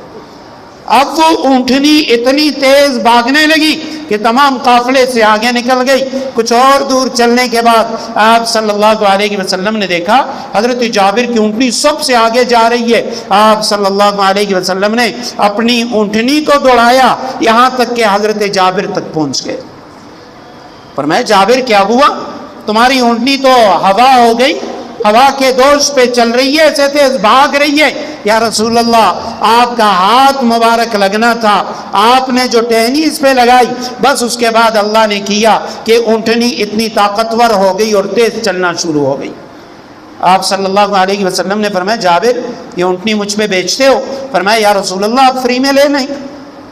اب وہ اونٹنی اتنی تیز بھاگنے لگی کہ تمام قافلے سے آگے نکل گئی۔ کچھ اور دور چلنے کے بعد آپ صلی اللہ علیہ وسلم نے دیکھا حضرت جابر کی اونٹنی سب سے آگے جا رہی ہے۔ آپ صلی اللہ علیہ وسلم نے اپنی اونٹنی کو دوڑایا یہاں تک کہ حضرت جابر تک پہنچ گئے۔ فرمایا جابر کیا ہوا؟ تمہاری اونٹنی تو ہوا ہو گئی، ہوا کے دوش پہ چل رہی ہے، ایسے تیز بھاگ رہی ہے۔ یا رسول اللہ آپ کا ہاتھ مبارک لگنا تھا، آپ نے جو ٹہنی اس پہ لگائی بس اس کے بعد اللہ نے کیا کہ اونٹنی اتنی طاقتور ہو گئی اور تیز چلنا شروع ہو گئی۔ آپ صلی اللہ علیہ وسلم نے فرمایا جابر یہ اونٹنی مجھ پہ بیچتے ہو؟ فرمایا یا رسول اللہ آپ فری میں لے نہیں،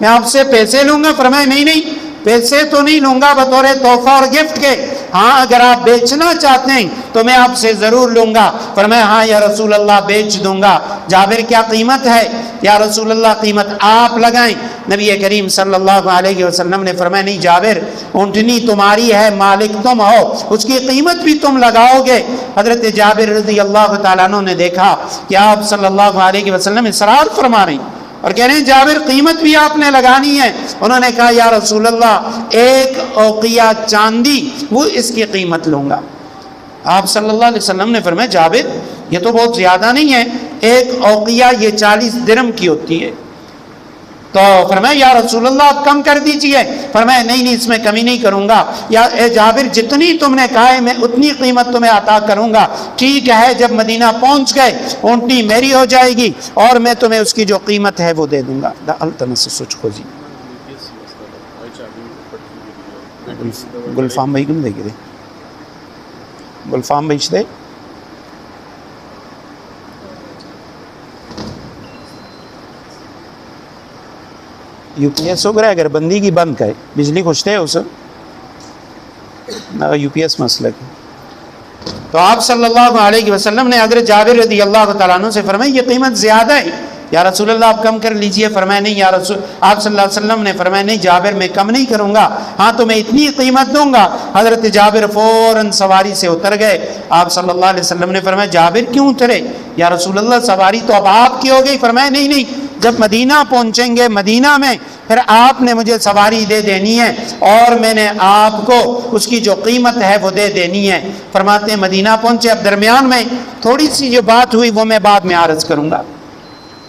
میں آپ سے پیسے لوں گا۔ فرمایا نہیں پیسے تو نہیں لوں گا بطور تحفہ اور گفٹ کے، ہاں اگر آپ بیچنا چاہتے ہیں تو میں آپ سے ضرور لوں گا۔ فرمایا ہاں یا رسول اللہ بیچ دوں گا۔ جابر کیا قیمت ہے؟ یا رسول اللہ قیمت آپ لگائیں۔ نبی کریم صلی اللہ علیہ وسلم نے فرمایا نہیں جابر اونٹنی تمہاری ہے، مالک تم ہو، اس کی قیمت بھی تم لگاؤ گے۔ حضرت جابر رضی اللہ تعالیٰ عنہ نے دیکھا کہ آپ صلی اللہ علیہ وسلم اصرار فرما رہے ہیں اور کہہ رہے ہیں جابر قیمت بھی آپ نے لگانی ہے۔ انہوں نے کہا یا رسول اللہ 1 اوقیہ چاندی وہ اس کی قیمت لوں گا۔ آپ صلی اللہ علیہ وسلم نے فرمایا جابر یہ تو بہت زیادہ نہیں ہے، ایک اوقیہ یہ 40 درہم کی ہوتی ہے۔ تو فرمایا یا رسول اللہ آپ کم کر دیجئے، فرمایا نہیں اس میں کمی نہیں کروں گا، یا اے جابر جتنی تم نے کہا ہے میں اتنی قیمت تمہیں عطا کروں گا، ٹھیک ہے جب مدینہ پہنچ گئے اونٹنی میری ہو جائے گی اور میں تمہیں اس کی جو قیمت ہے وہ دے دوں گا۔ سوچ خوزی گلفام بھائی کم دے گی گلفام بھائی دے یو پی ایس ہو گیا اگر بندی کی بند کرے بجلی خوشتے ہے اسے یو پی ایس مسئلہ کی۔ تو آپ صلی اللہ علیہ وسلم نے حضرت جابر رضی اللہ تعالیٰ عنہ سے فرمایا یہ قیمت زیادہ ہے یا رسول اللہ آپ کم کر لیجئے، فرمایا نہیں یا رسول، آپ صلی اللہ علیہ وسلم نے فرمایا نہیں جابر میں کم نہیں کروں گا، ہاں تو میں اتنی قیمت دوں گا۔ حضرت جابر فوراً سواری سے اتر گئے۔ آپ صلی اللہ علیہ وسلم نے فرمایا جابر کیوں اترے یا رسول اللہ سواری تو اب آپ کی ہو گئی، فرمایا نہیں جب مدینہ پہنچیں گے مدینہ میں پھر آپ نے مجھے سواری دے دینی ہے اور میں نے آپ کو اس کی جو قیمت ہے وہ دے دینی ہے۔ فرماتے ہیں مدینہ پہنچے، اب درمیان میں تھوڑی سی جو بات ہوئی وہ میں بعد میں عرض کروں گا۔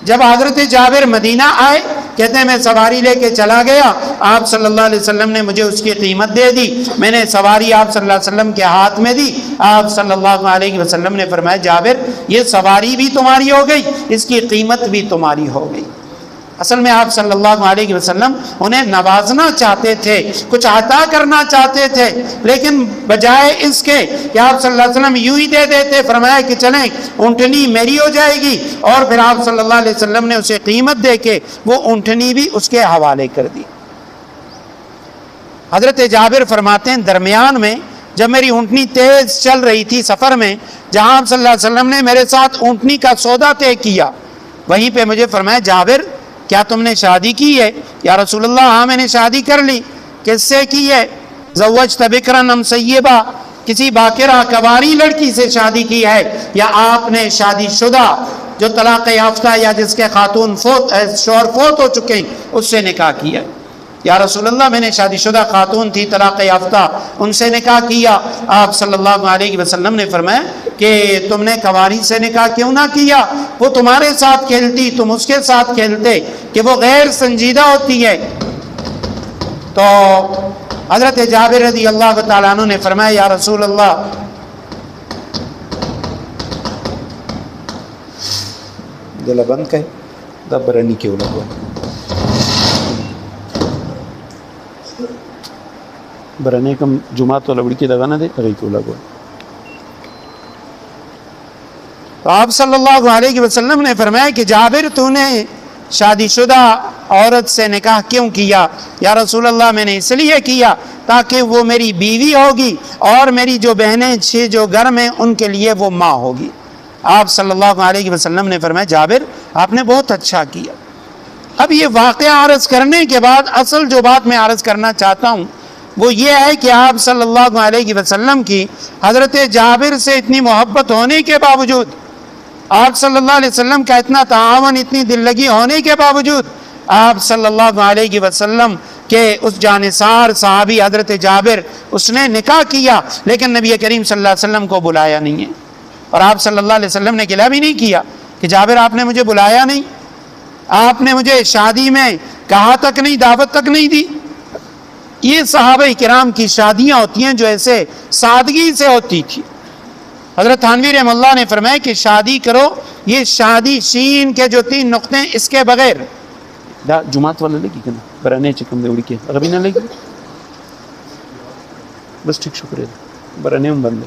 جب حضرت جابر مدینہ آئے کہتے ہیں میں سواری لے کے چلا گیا، آپ صلی اللہ علیہ وسلم نے مجھے اس کی قیمت دے دی، میں نے سواری آپ صلی اللہ علیہ وسلم کے ہاتھ میں دی، آپ صلی اللہ علیہ وسلم نے فرمایا جابر یہ سواری بھی تمہاری ہو گئی، اس کی قیمت بھی تمہاری ہو گئی۔ اصل میں آپ صلی اللہ علیہ وسلم انہیں نوازنا چاہتے تھے، کچھ عطا کرنا چاہتے تھے، لیکن بجائے اس کے کہ آپ صلی اللہ علیہ وسلم یوں ہی دے دیتے، فرمایا کہ چلیں اونٹنی میری ہو جائے گی، اور پھر آپ صلی اللہ علیہ وسلم نے اسے قیمت دے کے وہ اونٹنی بھی اس کے حوالے کر دی۔ حضرت جابر فرماتے ہیں درمیان میں جب میری اونٹنی تیز چل رہی تھی سفر میں، جہاں آپ صلی اللہ علیہ وسلم نے میرے ساتھ اونٹنی کا سودا طے کیا، وہیں پہ مجھے فرمایا جابر کیا تم نے شادی کی ہے یا رسول اللہ؟ ہاں میں نے شادی کر لی۔ کس سے کی ہے؟ زوجت بکرن ام سیبہ، کسی باکرہ کواری لڑکی سے شادی کی ہے یا آپ نے شادی شدہ جو طلاق یافتہ یا جس کے خاتون شوہر فوت ہو چکے ہیں اس سے نکاح کیا؟ یا رسول اللہ میں نے شادی شدہ خاتون تھی طلاق یافتہ ان سے نکاح کیا۔ آپ صلی اللہ علیہ وسلم نے فرمایا کہ تم نے کواری سے نکاح کیوں نہ کیا؟ وہ تمہارے ساتھ کھیلتی تم اس کے ساتھ کھیلتے، کہ وہ غیر سنجیدہ ہوتی ہے۔ تو حضرت جابر رضی اللہ تعالیٰ عنہ نے فرمایا یا رسول اللہ دل بند کہے دبرنی کیوں لگو برنے کم جمعہ تو لبڑی کی دگا نہ دے اگئی کیوں لگو۔ تو آپ صلی اللہ علیہ وسلم نے فرمایا کہ جابر تو نے شادی شدہ عورت سے نکاح کیوں کیا؟ یا رسول اللہ میں نے اس لیے کیا تاکہ وہ میری بیوی ہوگی اور میری جو بہنیں چھ جو گھر میں ان کے لیے وہ ماں ہوگی۔ آپ صلی اللہ علیہ وسلم نے فرمایا جابر آپ نے بہت اچھا کیا۔ اب یہ واقعہ عرض کرنے کے بعد اصل جو بات میں عرض کرنا چاہتا ہوں وہ یہ ہے کہ آپ صلی اللہ علیہ وسلم کی حضرت جابر سے اتنی محبت ہونے کے باوجود، آپ صلی اللہ علیہ وسلم کا اتنا تعاون اتنی دل لگی ہونے کے باوجود، آپ صلی اللہ علیہ وسلم کے اس جانثار صحابی حضرت جابر اس نے نکاح کیا لیکن نبی کریم صلی اللہ علیہ وسلم کو بلایا نہیں ہے، اور آپ صلی اللہ علیہ وسلم نے گلہ بھی نہیں کیا کہ جابر آپ نے مجھے بلایا نہیں، آپ نے مجھے شادی میں کہا تک نہیں، دعوت تک نہیں دی۔ یہ صحابہ کرام کی شادیاں ہوتی ہیں جو ایسے سادگی سے ہوتی تھی۔ حضرت تھانوی رحمہ اللہ نے فرمایا کہ شادی کرو، یہ شادی شین کے جو 3 نقطے ہیں اس کے بغیر جماعت والا لگی کنا برانے چکم دے اڑی کے اگر بھی نہ لگی بس ٹھیک شکریہ برانے ہم بندے۔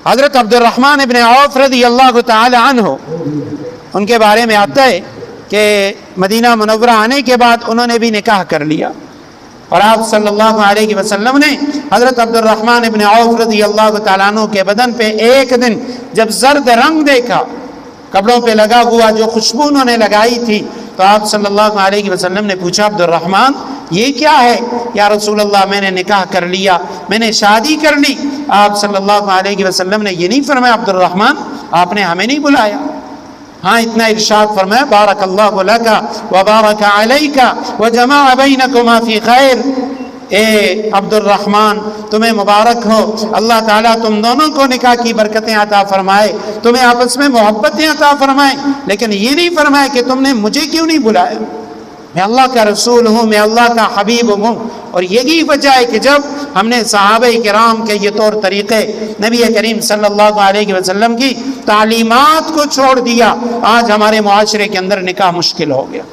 حضرت عبد الرحمن ابن عوف رضی اللہ تعالی عنہ ان کے بارے میں آتا ہے کہ مدینہ منورہ آنے کے بعد انہوں نے بھی نکاح کر لیا، اور آپ صلی اللہ علیہ وسلم نے حضرت عبد الرحمن ابن عوف رضی اللہ تعالیٰ عنہ کے بدن پہ ایک دن جب زرد رنگ دیکھا، کپڑوں پہ لگا ہوا جو خوشبو انہوں نے لگائی تھی، تو آپ صلی اللہ علیہ وسلم نے پوچھا عبد الرحمن یہ کیا ہے؟ یا رسول اللہ میں نے نکاح کر لیا، میں نے شادی کر لی۔ آپ صلی اللہ علیہ وسلم نے یہ نہیں فرمایا عبد الرحمن آپ نے ہمیں نہیں بلایا، ہاں اتنا ارشاد فرمایا بارک اللہ لک و بارک علیک و جمع بینکما فی خیر، اے عبد الرحمن تمہیں مبارک ہو، اللہ تعالیٰ تم دونوں کو نکاح کی برکتیں عطا فرمائے، تمہیں آپس میں محبتیں عطا فرمائے، لیکن یہ نہیں فرمائے کہ تم نے مجھے کیوں نہیں بلایا، میں اللہ کا رسول ہوں، میں اللہ کا حبیب ہوں۔ اور یہی وجہ ہے کہ جب ہم نے صحابہ کرام کے یہ طور طریقے، نبی کریم صلی اللہ علیہ وسلم کی تعلیمات کو چھوڑ دیا، آج ہمارے معاشرے کے اندر نکاح مشکل ہو گیا۔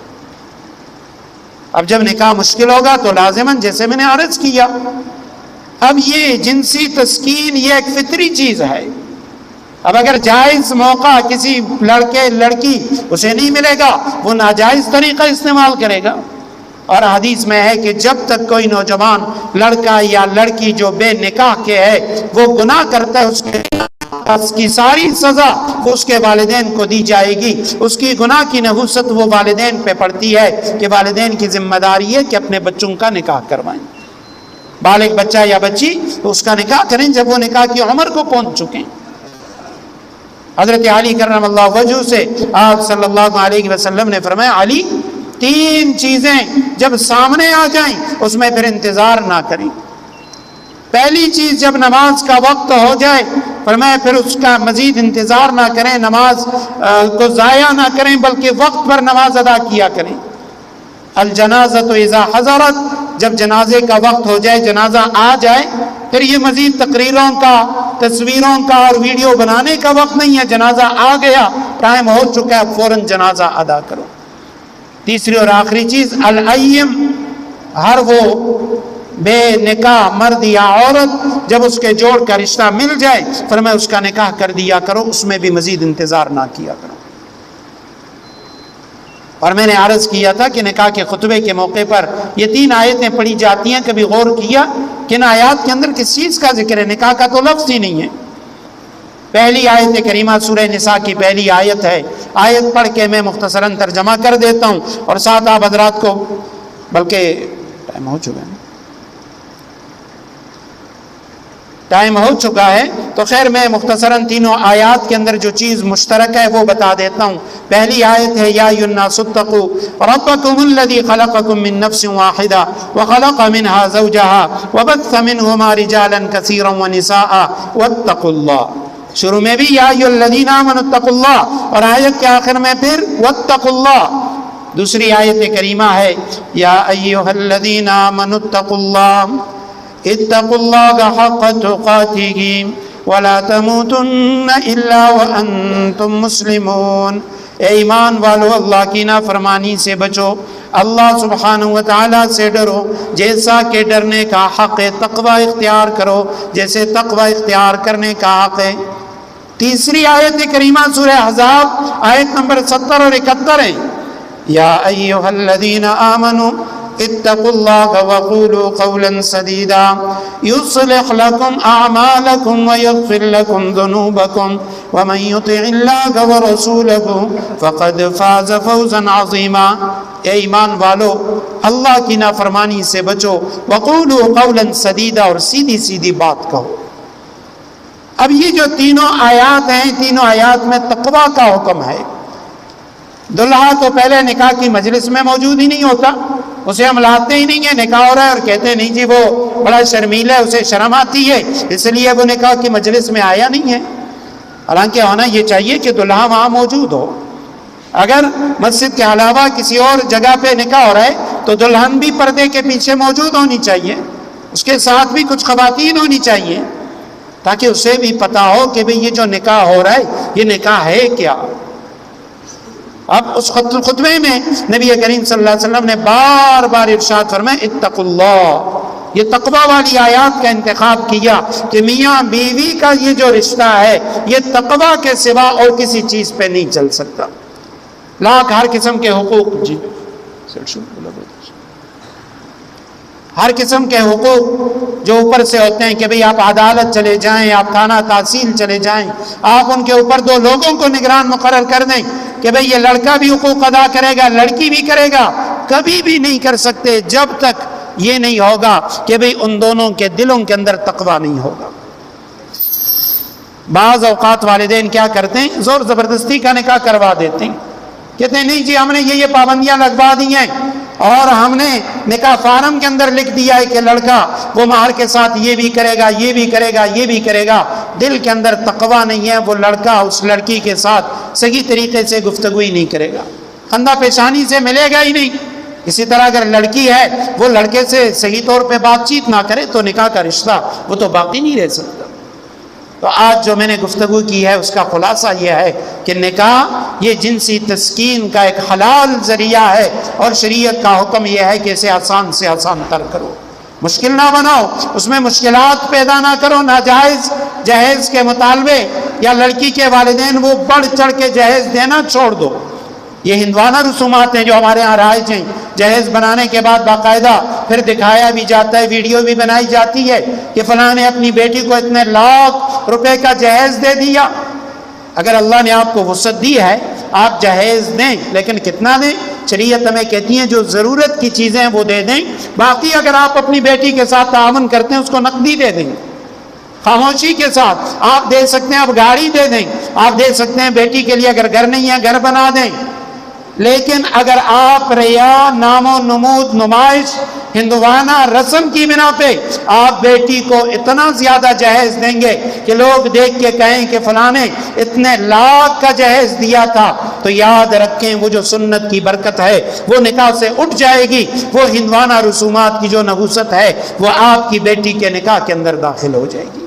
اب جب نکاح مشکل ہوگا تو لازماً جیسے میں نے عرض کیا، اب یہ جنسی تسکین یہ ایک فطری چیز ہے۔ اب اگر جائز موقع کسی لڑکے لڑکی اسے نہیں ملے گا، وہ ناجائز طریقہ استعمال کرے گا۔ اور حدیث میں ہے کہ جب تک کوئی نوجوان لڑکا یا لڑکی جو بے نکاح کے ہے وہ گناہ کرتا ہے، اس کی ساری سزا اس کے والدین کو دی جائے گی۔ اس کی گناہ کی نحوست وہ والدین پہ پڑتی ہے کہ والدین کی ذمہ داری ہے کہ اپنے بچوں کا نکاح کروائیں، بالغ بچہ یا بچی تو اس کا نکاح کریں جب وہ نکاح کی عمر کو پہنچ چکے۔ حضرت علی کرم اللہ وجہ سے آپ صلی اللہ علیہ وسلم نے فرمایا، علی 3 چیزیں جب سامنے آ جائیں اس میں پھر انتظار نہ کریں۔ پہلی چیز، جب نماز کا وقت ہو جائے فرمایا پھر اس کا مزید انتظار نہ کریں، نماز کو ضائع نہ کریں بلکہ وقت پر نماز ادا کیا کریں۔ الجنازۃ اذا حضرت، جب جنازے کا وقت ہو جائے، جنازہ آ جائے، پھر یہ مزید تقریروں کا، تصویروں کا اور ویڈیو بنانے کا وقت نہیں ہے، جنازہ آ گیا، ٹائم ہو چکا ہے، فوراً جنازہ ادا کرو۔ تیسری اور آخری چیز، الائم، ہر وہ بے نکاح مرد یا عورت جب اس کے جوڑ کا رشتہ مل جائے فرمایا اس کا نکاح کر دیا کرو، اس میں بھی مزید انتظار نہ کیا کرو۔ اور میں نے عرض کیا تھا کہ نکاح کے خطبے کے موقع پر یہ 3 آیتیں پڑھی جاتی ہیں، کبھی غور کیا کہ ان آیات کے اندر کس چیز کا ذکر ہے؟ نکاح کا تو لفظ ہی نہیں ہے۔ پہلی آیت کریمہ سورہ نساء کی پہلی آیت ہے، آیت پڑھ کے میں مختصراً ترجمہ کر دیتا ہوں اور ساتھ آپ حضرات کو، بلکہ ٹائم ہو چکا ہے تو خیر میں مختصراً تینوں آیات کے اندر جو چیز مشترک ہے وہ بتا دیتا ہوں۔ پہلی آیت ہے، یا ایھا الناس اتقوا ربکم الذی خلقکم من نفس واحدہ وخلق منها زوجها وبث منہما رجالا کثیرا ونساء واتقوا اللہ۔ شروع میں بھی یا ایھا الذین آمنوا اتقوا اللہ اور آیت کے آخر میں پھر واتقوا اللہ۔ دوسری آیت کریمہ ہے، یا ایھا الذین آمنوا اتقوا اللہ اتقوا اللہ حق تقاتہ ولا تموتن الا وانتم مسلمون۔ اے ایمان والو، اللہ کی نافرمانی سے بچو، اللہ سبحانہ وتعالی سے ڈرو، جیسا کہ ڈرنے کا حق ہے، تقوی اختیار کرو جیسے تقوی اختیار کرنے کا حق ہے۔ تیسری آیت کریمہ سورہ احزاب آیت نمبر 70 اور 71 ہے، یا ایھا الذین آمنوا اتقوا اللہ وقولوا قولا سدیدا یصلح لکم اعمالکم ویغفر لکم ذنوبکم ومن یطع اللہ ورسولہ فقد فاز فوزا عظیما۔ اے ایمان والو، اللہ کی نافرمانی سے بچو، وقولوا قولا سدیدا اور سیدھی سیدھی بات کہو۔ اب یہ جو تینوں آیات ہیں، تینوں آیات میں تقوی کا حکم ہے۔ دلہا تو پہلے نکاح کی مجلس میں موجود ہی نہیں ہوتا، اسے ہم لاتے ہی نہیں ہیں، نکاح ہو رہا ہے اور کہتے ہیں نہیں جی وہ بڑا شرمیلا ہے، اسے شرم آتی ہے اس لیے وہ نکاح کی مجلس میں آیا نہیں ہے۔ حالانکہ ہونا یہ چاہیے کہ دلہا وہاں موجود ہو۔ اگر مسجد کے علاوہ کسی اور جگہ پہ نکاح ہو رہا ہے تو دلہن بھی پردے کے پیچھے موجود ہونی چاہیے، اس کے ساتھ بھی کچھ خواتین ہونی چاہیے تاکہ اسے بھی پتا ہو کہ بھئی یہ جو نکاح ہو رہا ہے یہ نکاح ہے کیا۔ اب اس خطبے میں نبی کریم صلی اللہ علیہ وسلم نے بار بار ارشاد فرمایا اتقوا اللہ، یہ تقوی والی آیات کا انتخاب کیا کہ میاں بیوی کا یہ جو رشتہ ہے یہ تقوی کے سوا اور کسی چیز پہ نہیں چل سکتا۔ لاکھ ہر قسم کے حقوق، جی ہر قسم کے حقوق جو اوپر سے ہوتے ہیں کہ بھئی آپ عدالت چلے جائیں، آپ تھانہ تحصیل چلے جائیں، آپ ان کے اوپر 2 لوگوں کو نگران مقرر کر دیں کہ بھئی یہ لڑکا بھی حقوق ادا کرے گا، لڑکی بھی کرے گا، کبھی بھی نہیں کر سکتے جب تک یہ نہیں ہوگا کہ بھئی ان دونوں کے دلوں کے اندر تقوی نہیں ہوگا۔ بعض اوقات والدین کیا کرتے ہیں، زور زبردستی کا نکاح کروا دیتے ہیں، کہتے ہیں نہیں جی ہم نے یہ پابندیاں لگوا دی ہیں، اور ہم نے نکاح فارم کے اندر لکھ دیا ہے کہ لڑکا وہ مہر کے ساتھ یہ بھی کرے گا، یہ بھی کرے گا، یہ بھی کرے گا، دل کے اندر تقوی نہیں ہے، وہ لڑکا اس لڑکی کے ساتھ صحیح طریقے سے گفتگو ہی نہیں کرے گا، خندہ پیشانی سے ملے گا ہی نہیں۔ اسی طرح اگر لڑکی ہے وہ لڑکے سے صحیح طور پہ بات چیت نہ کرے تو نکاح کا رشتہ وہ تو باقی نہیں رہ سکتا۔ تو آج جو میں نے گفتگو کی ہے اس کا خلاصہ یہ ہے کہ نکاح یہ جنسی تسکین کا ایک حلال ذریعہ ہے، اور شریعت کا حکم یہ ہے کہ اسے آسان سے آسان تر کرو، مشکل نہ بناؤ، اس میں مشکلات پیدا نہ کرو، ناجائز جہیز کے مطالبے یا لڑکی کے والدین وہ بڑھ چڑھ کے جہیز دینا چھوڑ دو۔ یہ ہندوانہ رسومات ہیں جو ہمارے ہاں رائج ہیں، جہیز بنانے کے بعد باقاعدہ پھر دکھایا بھی جاتا ہے، ویڈیو بھی بنائی جاتی ہے کہ فلاں نے اپنی بیٹی کو اتنے لاکھ روپے کا جہیز دے دیا۔ اگر اللہ نے آپ کو وسعت دی ہے آپ جہیز دیں، لیکن کتنا دیں؟ شریعت ہمیں کہتی ہیں جو ضرورت کی چیزیں وہ دے دیں، باقی اگر آپ اپنی بیٹی کے ساتھ تعاون کرتے ہیں اس کو نقدی دے دیں، خاموشی کے ساتھ آپ دے سکتے ہیں، آپ گاڑی دے دیں، آپ دے سکتے ہیں بیٹی کے لیے اگر گھر نہیں ہے گھر بنا دیں۔ لیکن اگر آپ ریا، نام و نمود، نمائش، ہندوانہ رسم کی بنا پہ آپ بیٹی کو اتنا زیادہ جہیز دیں گے کہ لوگ دیکھ کے کہیں کہ فلاں نے اتنے لاکھ کا جہیز دیا تھا، تو یاد رکھیں وہ جو سنت کی برکت ہے وہ نکاح سے اٹھ جائے گی، وہ ہندوانہ رسومات کی جو نحوست ہے وہ آپ کی بیٹی کے نکاح کے اندر داخل ہو جائے گی۔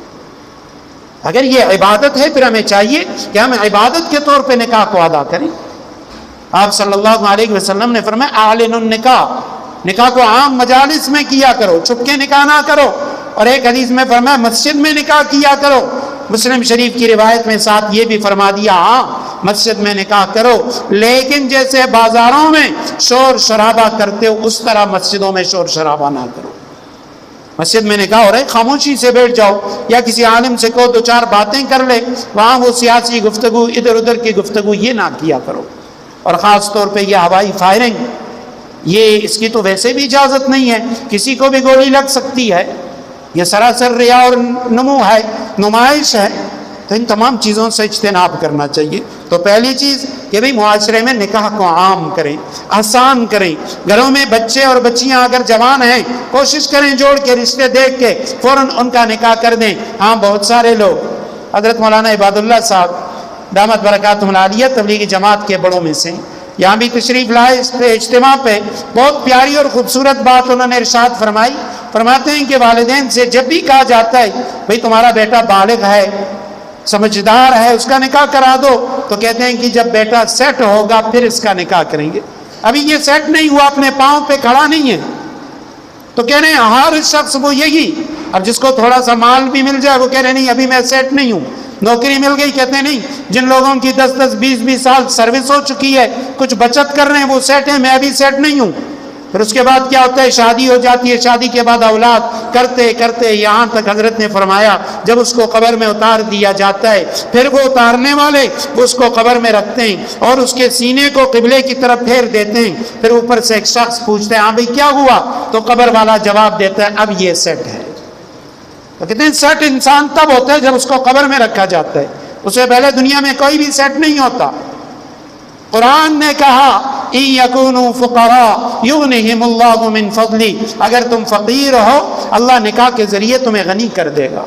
اگر یہ عبادت ہے پھر ہمیں چاہیے کہ ہم عبادت کے طور پہ نکاح کو ادا کریں۔ آپ صلی اللہ علیہ وسلم نے فرمایا اعلن النکاح، نکاح کو عام مجالس میں کیا کرو، چھپ کے نکاح نہ کرو، اور ایک حدیث میں فرمایا مسجد میں نکاح کیا کرو۔ مسلم شریف کی روایت میں ساتھ یہ بھی فرما دیا ہاں مسجد میں نکاح کرو، لیکن جیسے بازاروں میں شور شرابہ کرتے ہو اس طرح مسجدوں میں شور شرابہ نہ کرو۔ مسجد میں نکاح ہو رہا ہے خاموشی سے بیٹھ جاؤ، یا کسی عالم سے کہو دو چار باتیں کر لے، وہاں وہ سیاسی گفتگو ادھر ادھر کی گفتگو یہ نہ کیا کرو۔ اور خاص طور پہ یہ ہوائی فائرنگ، یہ اس کی تو ویسے بھی اجازت نہیں ہے، کسی کو بھی گولی لگ سکتی ہے، یہ سراسر ریا اور نمو ہے، نمائش ہے۔ تو ان تمام چیزوں سے اجتناب کرنا چاہیے۔ تو پہلی چیز کہ بھئی معاشرے میں نکاح کو عام کریں، آسان کریں۔ گھروں میں بچے اور بچیاں اگر جوان ہیں کوشش کریں جوڑ کے رشتے دیکھ کے فوراً ان کا نکاح کر دیں۔ ہاں بہت سارے لوگ، حضرت مولانا عباد اللہ صاحب دامت برکاتہم العالیہ تبلیغی جماعت کے بڑوں میں سے یہاں بھی تشریف لائے اس پہ اجتماع پہ، بہت پیاری اور خوبصورت بات انہوں نے ارشاد فرمائی۔ فرماتے ہیں کہ والدین سے جب بھی کہا جاتا ہے بھئی تمہارا بیٹا بالغ ہے، سمجھدار ہے، اس کا نکاح کرا دو، تو کہتے ہیں کہ جب بیٹا سیٹ ہوگا پھر اس کا نکاح کریں گے۔ ابھی یہ سیٹ نہیں ہوا، اپنے پاؤں پہ کھڑا نہیں ہے، تو کہہ رہے ہیں ہر شخص وہ یہی، اب جس کو تھوڑا سا مال بھی مل جائے وہ کہہ رہے نہیں ابھی میں سیٹ نہیں ہوں، نوکری مل گئی، کہتے ہیں نہیں جن لوگوں کی 10 20 سال سروس ہو چکی ہے، کچھ بچت کر رہے ہیں وہ سیٹ ہیں، میں ابھی سیٹ نہیں ہوں۔ پھر اس کے بعد کیا ہوتا ہے، شادی ہو جاتی ہے، شادی کے بعد اولاد کرتے کرتے یہاں تک حضرت نے فرمایا جب اس کو قبر میں اتار دیا جاتا ہے پھر وہ اتارنے والے وہ اس کو قبر میں رکھتے ہیں اور اس کے سینے کو قبلے کی طرف پھیر دیتے ہیں، پھر اوپر سے ایک شخص پوچھتے ہیں ہاں بھائی کیا ہوا، تو قبر والا جواب دیتا ہے اب یہ سیٹ ہے۔ تو کہتے ہیں سیٹ انسان تب ہوتا ہے جب اس کو قبر میں رکھا جاتا ہے، اس سے پہلے دنیا میں کوئی بھی سیٹ نہیں ہوتا۔ قرآن نے کہا ان یکونوا فقراء یغنہم اللہ من فضلی، اگر تم فقیر ہو اللہ نکاح کے ذریعے تمہیں غنی کر دے گا۔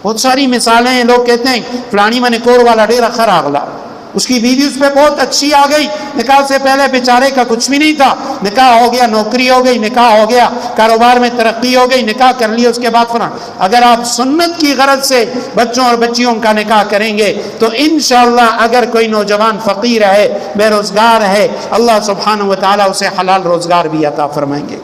بہت ساری مثالیں ہیں، لوگ کہتے ہیں فلانی من کور والا ڈیرا خراغلا، اس کی بیوی اس پہ بہت اچھی آ گئی، نکاح سے پہلے بیچارے کا کچھ بھی نہیں تھا، نکاح ہو گیا، نوکری ہو گئی، نکاح ہو گیا، کاروبار میں ترقی ہو گئی، نکاح کر لیا، اس کے بعد فلاں۔ اگر آپ سنت کی غرض سے بچوں اور بچیوں کا نکاح کریں گے تو انشاءاللہ اگر کوئی نوجوان فقیر ہے، بے روزگار ہے، اللہ سبحانہ و تعالیٰ اسے حلال روزگار بھی عطا فرمائیں گے۔